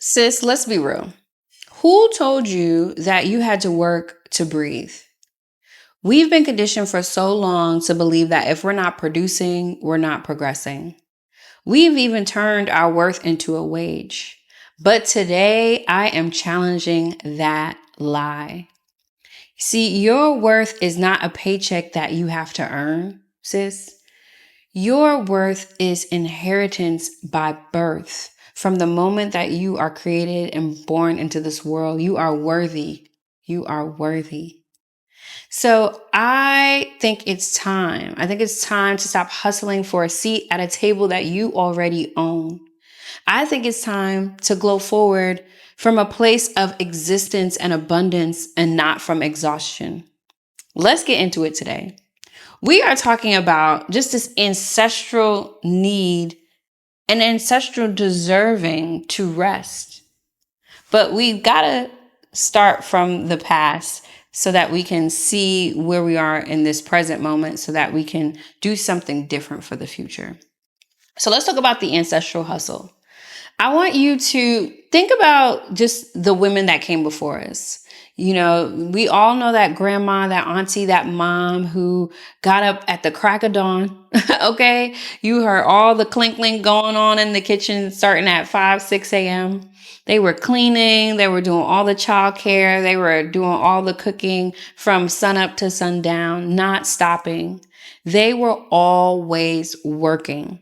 Sis, let's be real. Who told you that you had to work to breathe? We've been conditioned for so long to believe that if we're not producing, we're not progressing. We've even turned our worth into a wage. But today, I am challenging that lie. See, your worth is not a paycheck that you have to earn, sis. Your worth is inheritance by birth. From the moment that you are created and born into this world, you are worthy. You are worthy. So I think it's time. I think it's time to stop hustling for a seat at a table that you already own. I think it's time to glow forward from a place of existence and abundance and not from exhaustion. Let's get into it today. We are talking about just this ancestral need and ancestral deserving to rest. But we've got to start from the past so that we can see where we are in this present moment so that we can do something different for the future. So let's talk about the ancestral hustle. I want you to think about just the women that came before us. You know, we all know that grandma, that auntie, that mom who got up at the crack of dawn. Okay. You heard all the clink going on in the kitchen starting at 5, 6 a.m. They were cleaning. They were doing all the childcare. They were doing all the cooking from sunup to sundown, not stopping. They were always working.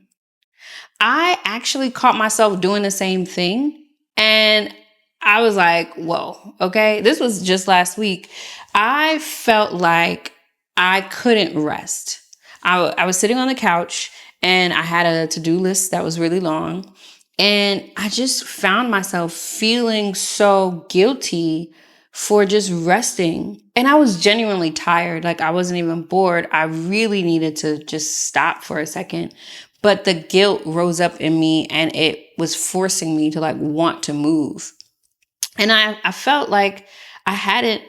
I actually caught myself doing the same thing. And I was like, whoa, okay. This was just last week. I felt like I couldn't rest. I was sitting on the couch and I had a to-do list that was really long. And I just found myself feeling so guilty for just resting. And I was genuinely tired. Like I wasn't even bored. I really needed to just stop for a second. But the guilt rose up in me and it was forcing me to like want to move. And I felt like I hadn't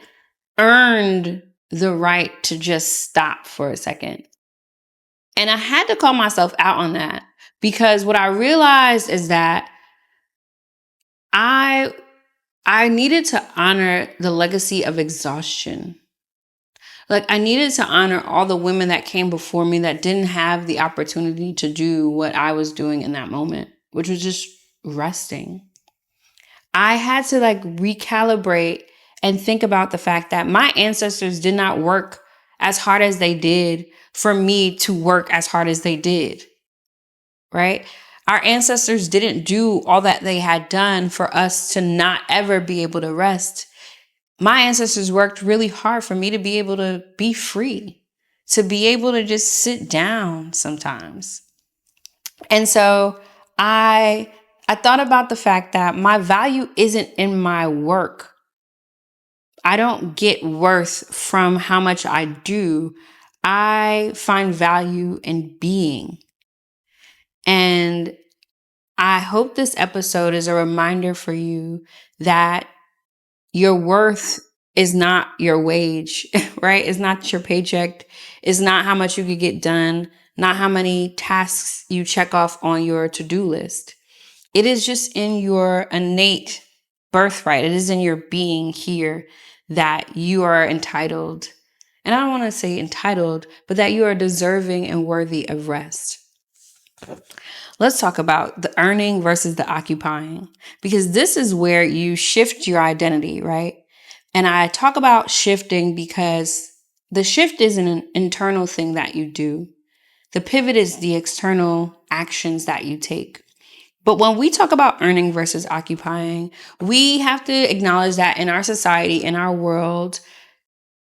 earned the right to just stop for a second. And I had to call myself out on that because what I realized is that I needed to honor the legacy of exhaustion. Like I needed to honor all the women that came before me that didn't have the opportunity to do what I was doing in that moment, which was just resting. I had to like recalibrate and think about the fact that my ancestors did not work as hard as they did for me to work as hard as they did, right? Our ancestors didn't do all that they had done for us to not ever be able to rest. My ancestors worked really hard for me to be able to be free, to be able to just sit down sometimes. And so I thought about the fact that my value isn't in my work. I don't get worth from how much I do. I find value in being. And I hope this episode is a reminder for you that your worth is not your wage, right? It's not your paycheck. It's not how much you could get done, not how many tasks you check off on your to-do list. It is just in your innate birthright. It is in your being here that you are entitled. And I don't want to say entitled, but that you are deserving and worthy of rest. Let's talk about the earning versus the occupying, because this is where you shift your identity, right? And I talk about shifting because the shift is an internal thing that you do. The pivot is the external actions that you take. But when we talk about earning versus occupying, we have to acknowledge that in our society, in our world,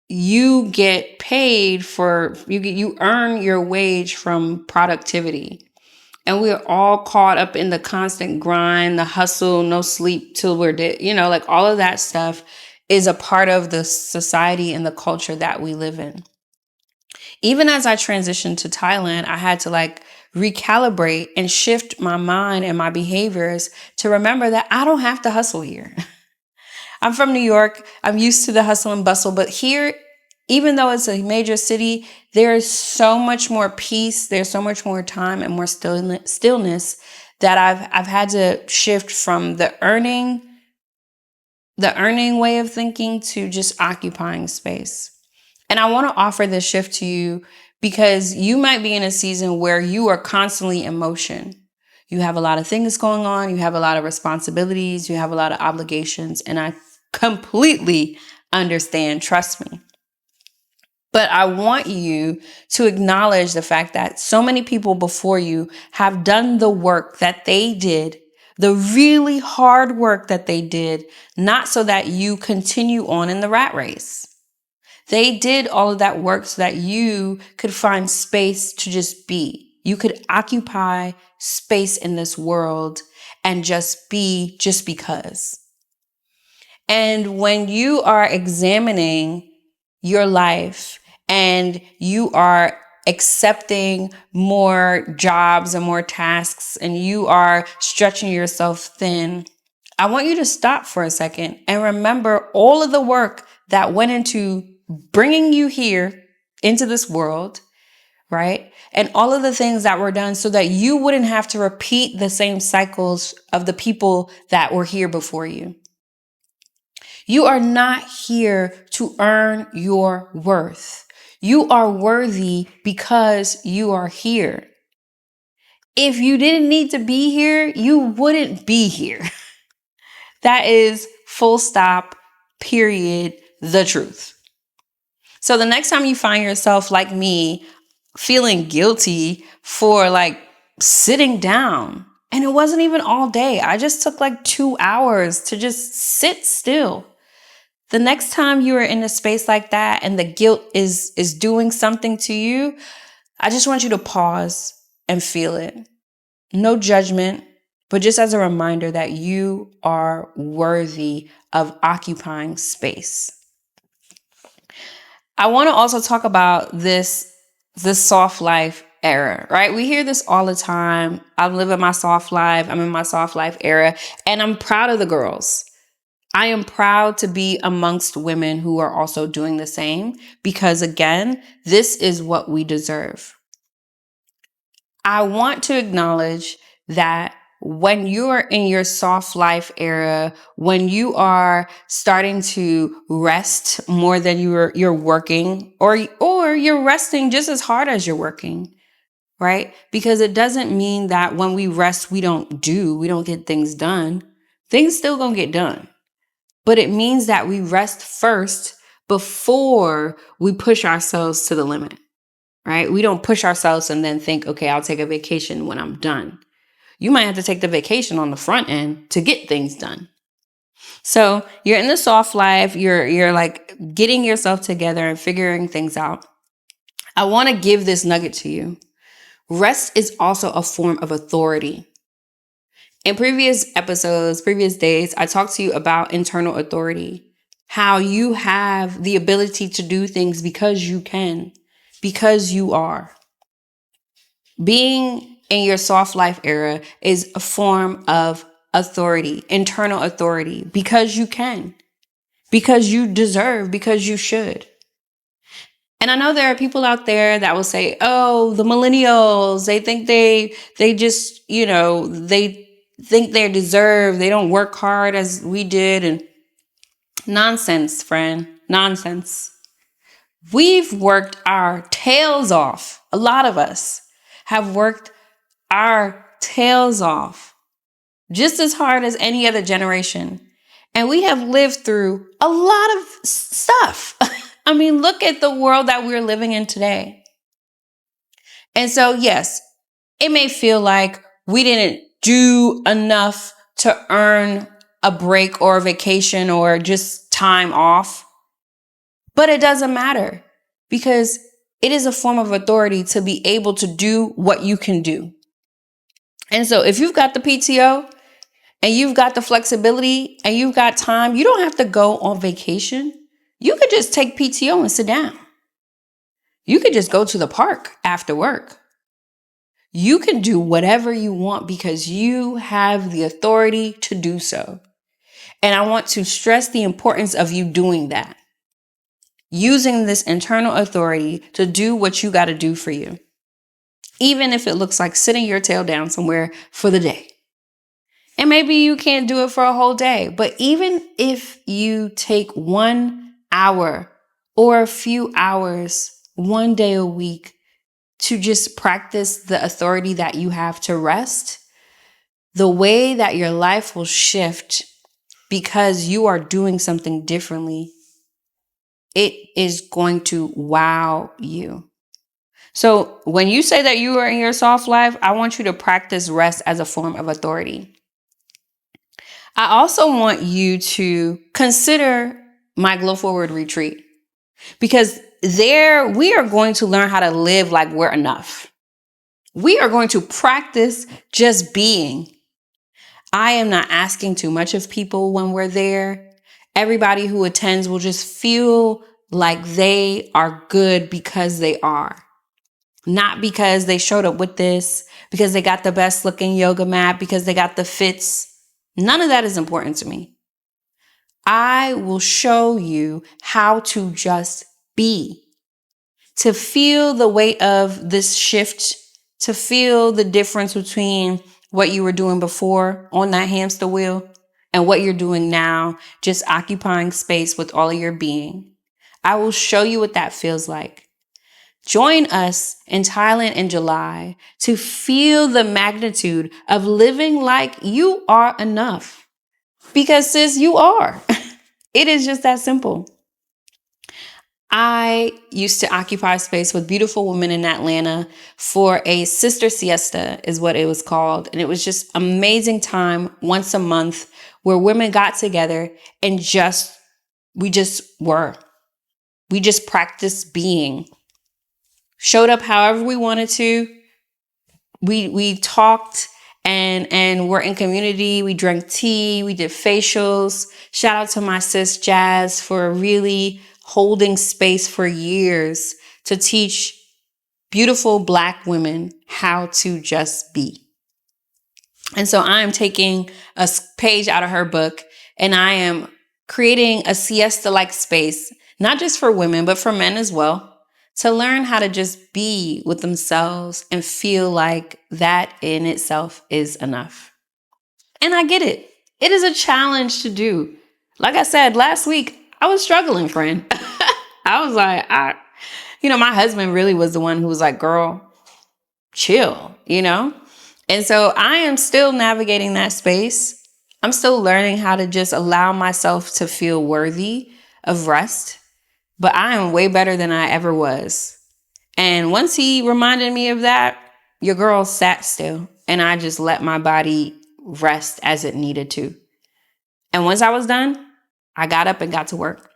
you get paid for, you earn your wage from productivity. And we're all caught up in the constant grind, the hustle, no sleep till we're dead. You know, like all of that stuff is a part of the society and the culture that we live in. Even as I transitioned to Thailand, I had to like recalibrate and shift my mind and my behaviors to remember that I don't have to hustle here. I'm from New York. I'm used to the hustle and bustle, but here, even though it's a major city, there is so much more peace. There's so much more time and more stillness that I've had to shift from the earning way of thinking to just occupying space. And I want to offer this shift to you because you might be in a season where you are constantly in motion. You have a lot of things going on. You have a lot of responsibilities. You have a lot of obligations. And I completely understand. Trust me. But I want you to acknowledge the fact that so many people before you have done the work that they did, the really hard work that they did, not so that you continue on in the rat race. They did all of that work so that you could find space to just be. You could occupy space in this world and just be just because. And when you are examining your life and you are accepting more jobs and more tasks and you are stretching yourself thin, I want you to stop for a second and remember all of the work that went into bringing you here into this world, right? And all of the things that were done so that you wouldn't have to repeat the same cycles of the people that were here before you. You are not here to earn your worth. You are worthy because you are here. If you didn't need to be here, you wouldn't be here. That is full stop, period, the truth. So the next time you find yourself like me, feeling guilty for like sitting down, and it wasn't even all day. I just took like 2 hours to just sit still. The next time you are in a space like that and the guilt is doing something to you, I just want you to pause and feel it. No judgment, but just as a reminder that you are worthy of occupying space. I want to also talk about this soft life era, right? We hear this all the time. I'm living my soft life. I'm in my soft life era, and I'm proud of the girls. I am proud to be amongst women who are also doing the same because, again, this is what we deserve. I want to acknowledge that when you are in your soft life era, when you are starting to rest more than you're working, or you're resting just as hard as you're working, right? Because it doesn't mean that when we rest, we don't get things done. Things still gonna get done. But it means that we rest first before we push ourselves to the limit, right? We don't push ourselves and then think, okay, I'll take a vacation when I'm done. You might have to take the vacation on the front end to get things done. So you're in the soft life, you're like getting yourself together and figuring things out. I want to give this nugget to you. Rest is also a form of authority. In previous episodes, previous days, I talked to you about internal authority, how you have the ability to do things because you can, because you are. Being in your soft life era is a form of authority, internal authority, because you can, because you deserve, because you should. And I know there are people out there that will say, oh, the millennials, they think they just, they think they deserve, they don't work hard as we did. And nonsense, friend, nonsense. We've worked our tails off. A lot of us have worked our tails off just as hard as any other generation. And we have lived through a lot of stuff. I mean, look at the world that we're living in today. And so, yes, it may feel like we didn't do enough to earn a break or a vacation or just time off. But it doesn't matter because it is a form of authority to be able to do what you can do. And so if you've got the PTO and you've got the flexibility and you've got time, you don't have to go on vacation. You could just take PTO and sit down. You could just go to the park after work. You can do whatever you want because you have the authority to do so. And I want to stress the importance of you doing that. Using this internal authority to do what you got to do for you. Even if it looks like sitting your tail down somewhere for the day. And maybe you can't do it for a whole day. But even if you take 1 hour or a few hours, one day a week to just practice the authority that you have to rest, the way that your life will shift because you are doing something differently, it is going to wow you. So when you say that you are in your soft life, I want you to practice rest as a form of authority. I also want you to consider my Glow Forward retreat, because there we are going to learn how to live like we're enough. We are going to practice just being. I am not asking too much of people when we're there. Everybody who attends will just feel like they are good because they are. Not because they showed up with this, because they got the best looking yoga mat, because they got the fits. None of that is important to me. I will show you how to just be, to feel the weight of this shift, to feel the difference between what you were doing before on that hamster wheel and what you're doing now, just occupying space with all of your being. I will show you what that feels like. Join us in Thailand in July to feel the magnitude of living like you are enough. Because sis, you are. It is just that simple. I used to occupy space with beautiful women in Atlanta for a sister siesta is what it was called. And it was just amazing time once a month where women got together and we just were. We just practiced being. Showed up however we wanted to. We talked and we're in community. We drank tea. We did facials. Shout out to my sis Jazz for really holding space for years to teach beautiful Black women how to just be. And so I'm taking a page out of her book and I am creating a siesta-like space, not just for women, but for men as well, to learn how to just be with themselves and feel like that in itself is enough. And I get it. It is a challenge to do. Like I said, last week, I was struggling, friend. I was like, my husband really was the one who was like, girl, chill, And so I am still navigating that space. I'm still learning how to just allow myself to feel worthy of rest. But I am way better than I ever was. And once he reminded me of that, your girl sat still and I just let my body rest as it needed to. And once I was done, I got up and got to work.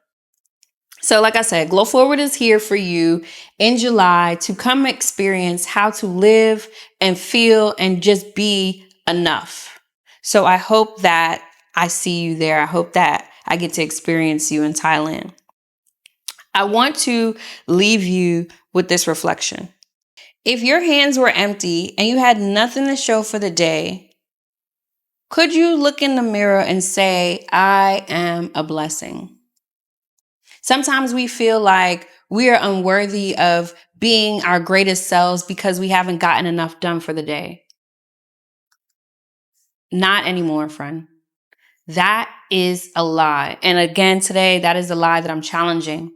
So like I said, Glow Forward is here for you in July to come experience how to live and feel and just be enough. So I hope that I see you there. I hope that I get to experience you in Thailand. I want to leave you with this reflection. If your hands were empty and you had nothing to show for the day, could you look in the mirror and say, I am a blessing? Sometimes we feel like we are unworthy of being our greatest selves because we haven't gotten enough done for the day. Not anymore, friend. That is a lie. And again, today, that is a lie that I'm challenging.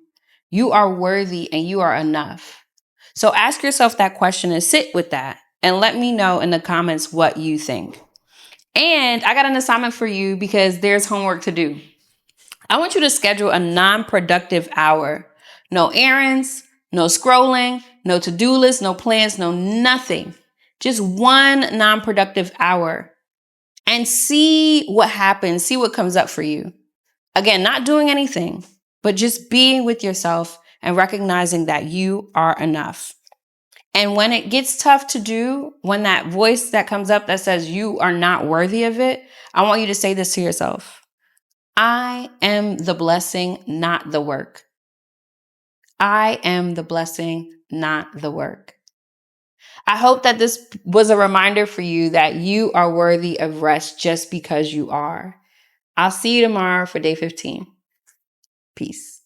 You are worthy and you are enough. So ask yourself that question and sit with that and let me know in the comments what you think. And I got an assignment for you because there's homework to do. I want you to schedule a non-productive hour. No errands, no scrolling, no to-do list, no plans, no nothing. Just one non-productive hour and see what happens. See what comes up for you. Again, not doing anything, but just being with yourself and recognizing that you are enough. And when it gets tough to do, when that voice that comes up that says you are not worthy of it, I want you to say this to yourself. I am the blessing, not the work. I am the blessing, not the work. I hope that this was a reminder for you that you are worthy of rest just because you are. I'll see you tomorrow for day 15. Peace.